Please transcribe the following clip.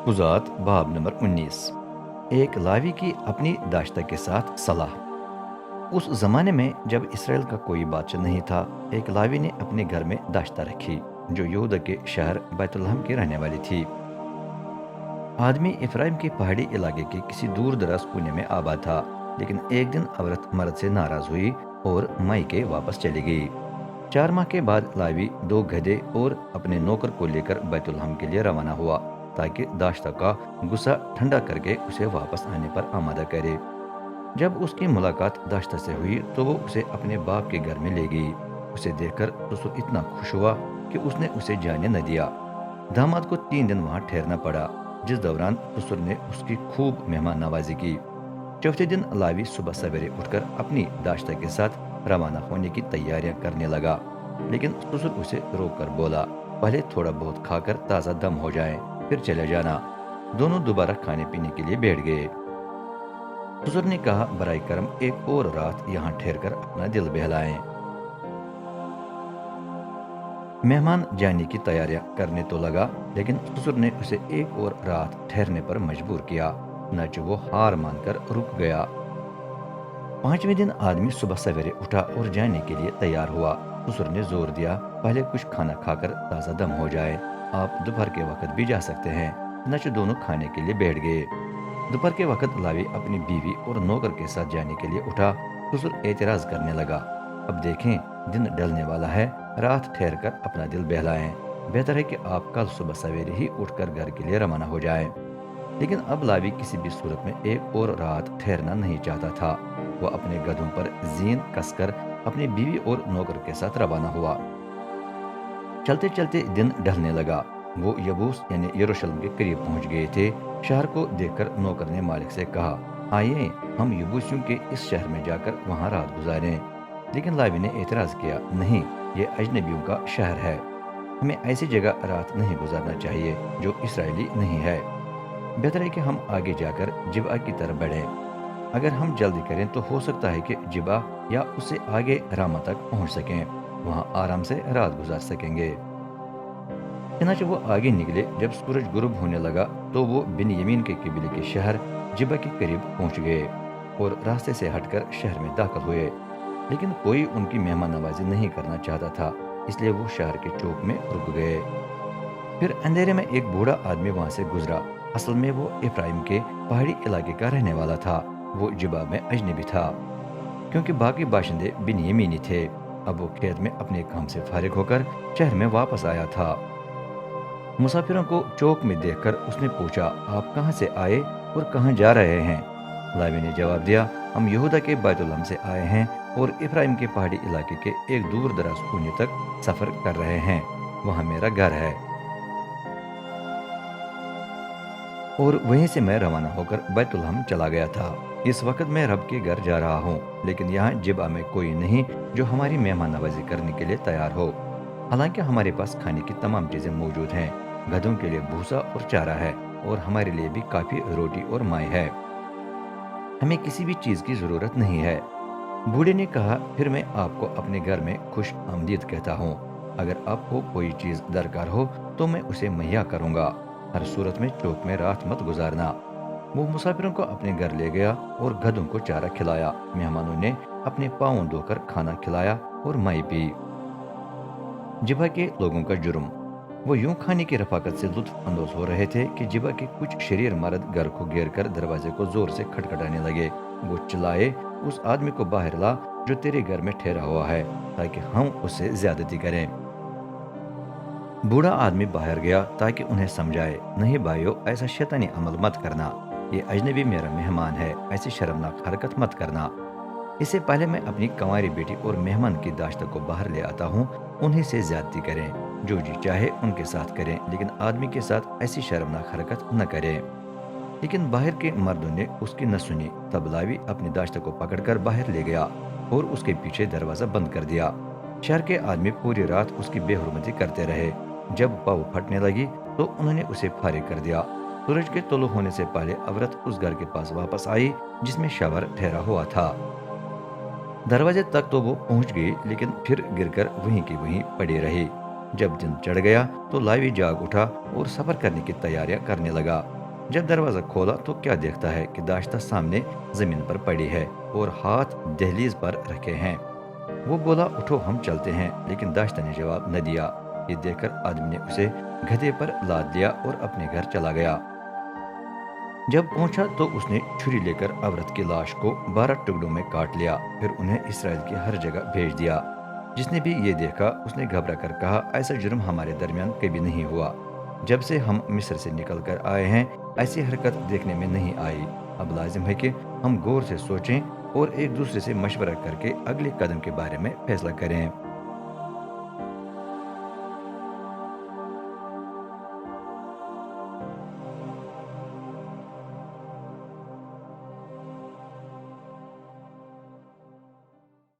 قضات باب نمبر 19۔ ایک لاوی کی اپنی داشتہ کے ساتھ صلاح۔ اس زمانے میں جب اسرائیل کا کوئی بادشاہ نہیں تھا، ایک لاوی نے اپنے گھر میں داشتہ رکھی جو یہودا کے شہر بیت الحم کی رہنے والی تھی۔ آدمی افرایم کے پہاڑی علاقے کے کسی دور دراز کونے میں آباد تھا، لیکن ایک دن عورت مرد سے ناراض ہوئی اور مائکے واپس چلی گئی۔ 4 ماہ کے بعد لاوی 2 گدھے اور اپنے نوکر کو لے کر بیت الحم کے لیے روانہ ہوا تاکہ داشتہ کا غصہ ٹھنڈا کر کے اسے واپس آنے پر آمادہ کرے۔ جب اس کی ملاقات داشتہ سے ہوئی تو وہ اسے اپنے باپ کے گھر میں لے گئی۔ اسے دیکھ کر سسر اتنا خوش ہوا کہ اس نے اسے جانے نہ دیا۔ داماد کو 3 دن وہاں ٹھہرنا پڑا، جس دوران سسر نے اس کی خوب مہمان نوازی کی۔ چوتھے دن لاوی صبح سویرے اٹھ کر اپنی داشتہ کے ساتھ روانہ ہونے کی تیاریاں کرنے لگا، لیکن سسر اسے روک کر بولا، پہلے تھوڑا بہت کھا کر تازہ دم ہو جائے پھر چلے جانا۔ دونوں دوبارہ کھانے پینے کے لیے بیٹھ گئے۔ سسر نے کہا، برائے کرم ایک اور رات یہاں ٹھہر کر اپنا دل بہلائیں۔ مہمان جانے کی تیاریاں کرنے تو لگا، لیکن سسر نے اسے ایک اور رات ٹھہرنے پر مجبور کیا، چنانچہ وہ ہار مان کر رک گیا۔ 5ویں دن آدمی صبح سویرے اٹھا اور جانے کے لیے تیار ہوا۔ سسر نے زور دیا، پہلے کچھ کھانا کھا کر تازہ دم ہو جائے، آپ دوپہر کے وقت بھی جا سکتے ہیں۔ چنانچہ دونوں کھانے کے لیے بیٹھ گئے۔ دوپہر کے وقت لاوی اپنی بیوی اور نوکر کے ساتھ جانے کے لیے اٹھا۔ سسر اعتراض کرنے لگا، اب دیکھیں دن ڈھلنے والا ہے، رات ٹھہر کر اپنا دل بہلائیں، بہتر ہے کہ آپ کل صبح سویرے ہی اٹھ کر گھر کے لیے روانہ ہو جائیں۔ لیکن اب لاوی کسی بھی صورت میں ایک اور رات ٹھہرنا نہیں چاہتا تھا۔ وہ اپنے گدھوں پر زین کس کر اپنی بیوی اور نوکر کے ساتھ روانہ ہوا۔ چلتے چلتے دن ڈھلنے لگا۔ وہ یبوس یعنی یروشلم کے قریب پہنچ گئے تھے۔ شہر کو دیکھ کر نوکر نے مالک سے کہا، آئیے ہم یبوسیوں کے اس شہر میں جا کر وہاں رات گزاریں۔ لیکن لاوی نے اعتراض کیا، نہیں، یہ اجنبیوں کا شہر ہے، ہمیں ایسی جگہ رات نہیں گزارنا چاہیے جو اسرائیلی نہیں ہے۔ بہتر ہے کہ ہم آگے جا کر جبا کی طرف بڑھیں۔ اگر ہم جلدی کریں تو ہو سکتا ہے کہ جبا یا اس سے آگے راما تک پہنچ سکیں، وہاں آرام سے رات گزار سکیں گے۔ چنانچہ وہ آگے نکلے۔ جب سورج غروب ہونے لگا تو وہ بن یمین کے قبیلے کے شہر جبا کے قریب پہنچ گئے اور راستے سے ہٹ کر شہر میں داخل ہوئے، لیکن کوئی ان کی مہمان نوازی نہیں کرنا چاہتا تھا، اس لیے وہ شہر کے چوک میں رک گئے۔ پھر اندھیرے میں ایک بوڑھا آدمی وہاں سے گزرا۔ اصل میں وہ افرایم کے پہاڑی علاقے کا رہنے والا تھا۔ وہ جبا میں اجنبی تھا کیونکہ باقی باشندے بن یمینی تھے۔ اب وہ کھیت میں اپنے کام سے فارغ ہو کر شہر میں واپس آیا تھا۔ مسافروں کو چوک میں دیکھ کر اس نے پوچھا، آپ کہاں سے آئے اور کہاں جا رہے ہیں؟ لاوی نے جواب دیا، ہم یہودا کے بیت الحم سے آئے ہیں اور افرایم کے پہاڑی علاقے کے ایک دور دراز کونے تک سفر کر رہے ہیں، وہاں میرا گھر ہے اور وہیں سے میں روانہ ہو کر بیت الحم چلا گیا تھا۔ اس وقت میں رب کے گھر جا رہا ہوں، لیکن یہاں جبا میں کوئی نہیں جو ہماری مہمان نوازی کرنے کے لیے تیار ہو، حالانکہ ہمارے پاس کھانے کی تمام چیزیں موجود ہیں، گدھوں کے لیے بھوسا اور چارہ ہے اور ہمارے لیے بھی کافی روٹی اور مائی ہے، ہمیں کسی بھی چیز کی ضرورت نہیں ہے۔ بوڑھے نے کہا، پھر میں آپ کو اپنے گھر میں خوش آمدید کہتا ہوں، اگر آپ کو کوئی چیز درکار ہو تو میں اسے مہیا کروں گا، ہر صورت میں چوک میں رات مت گزارنا۔ وہ مسافروں کو اپنے گھر لے گیا اور گدھوں کو چارہ کھلایا۔ مہمانوں نے اپنے پاؤں دھو کر کھانا کھلایا اور مائی پی۔ جبا کے لوگوں کا جرم۔ وہ یوں کھانے کی رفاقت سے لطف اندوز ہو رہے تھے کہ جبا کے کچھ شریر مرد گھر کو گھیر کر دروازے کو زور سے کھٹکھٹانے لگے۔ وہ چلائے، اس آدمی کو باہر لا جو تیرے گھر میں ٹھہرا ہوا ہے، تاکہ ہم اس سے زیادتی کریں۔ بوڑھا آدمی باہر گیا تاکہ انہیں سمجھائے، نہیں بھائیو، ایسا شیطانی عمل مت کرنا، یہ اجنبی میرا مہمان ہے، ایسی شرمناک حرکت مت کرنا۔ اس سے پہلے میں اپنی کنواری بیٹی اور مہمان کی داشتہ کو باہر لے آتا ہوں، انہیں سے زیادتی کریں، جو جی چاہے ان کے ساتھ کریں، لیکن آدمی کے ساتھ ایسی شرمناک حرکت نہ کریں۔ لیکن باہر کے مردوں نے اس کی نہ سنی۔ تب لاوی اپنی داشتہ کو پکڑ کر باہر لے گیا اور اس کے پیچھے دروازہ بند کر دیا۔ شہر کے آدمی پوری رات اس کی بے حرمتی کرتے رہے۔ جب پاؤ پھٹنے لگی تو انہوں نے اسے فارغ کر دیا۔ سورج کے طلوع ہونے سے پہلے عورت اس گھر کے پاس واپس آئی جس میں شوہر ٹھہرا ہوا تھا۔ دروازے تک تو وہ پہنچ گئی، لیکن پھر گر کر وہیں کی وہیں پڑی رہی۔ جب دن چڑھ گیا تو لاوی جاگ اٹھا اور سفر کرنے کی تیاریاں کرنے لگا۔ جب دروازہ کھولا تو کیا دیکھتا ہے کہ داشتہ سامنے زمین پر پڑی ہے اور ہاتھ دہلیز پر رکھے ہیں۔ وہ بولا اٹھو ہم چلتے ہیں، لیکن داشتہ نے جواب نہ دیا۔ یہ دیکھ کر آدمی نے اسے گدھے پر لاد لیا اور اپنے گھر چلا گیا۔ جب پہنچا تو اس نے چھری لے کر عورت کی لاش کو 12 ٹکڑوں میں کاٹ لیا، پھر انہیں اسرائیل کی ہر جگہ بھیج دیا۔ جس نے بھی یہ دیکھا اس نے گھبرا کر کہا ایسا جرم ہمارے درمیان کبھی نہیں ہوا۔ جب سے ہم مصر سے نکل کر آئے ہیں ایسی حرکت دیکھنے میں نہیں آئی۔ اب لازم ہے کہ ہم غور سے سوچیں اور ایک دوسرے سے مشورہ کر کے اگلے قدم کے بارے میں فیصلہ کریں۔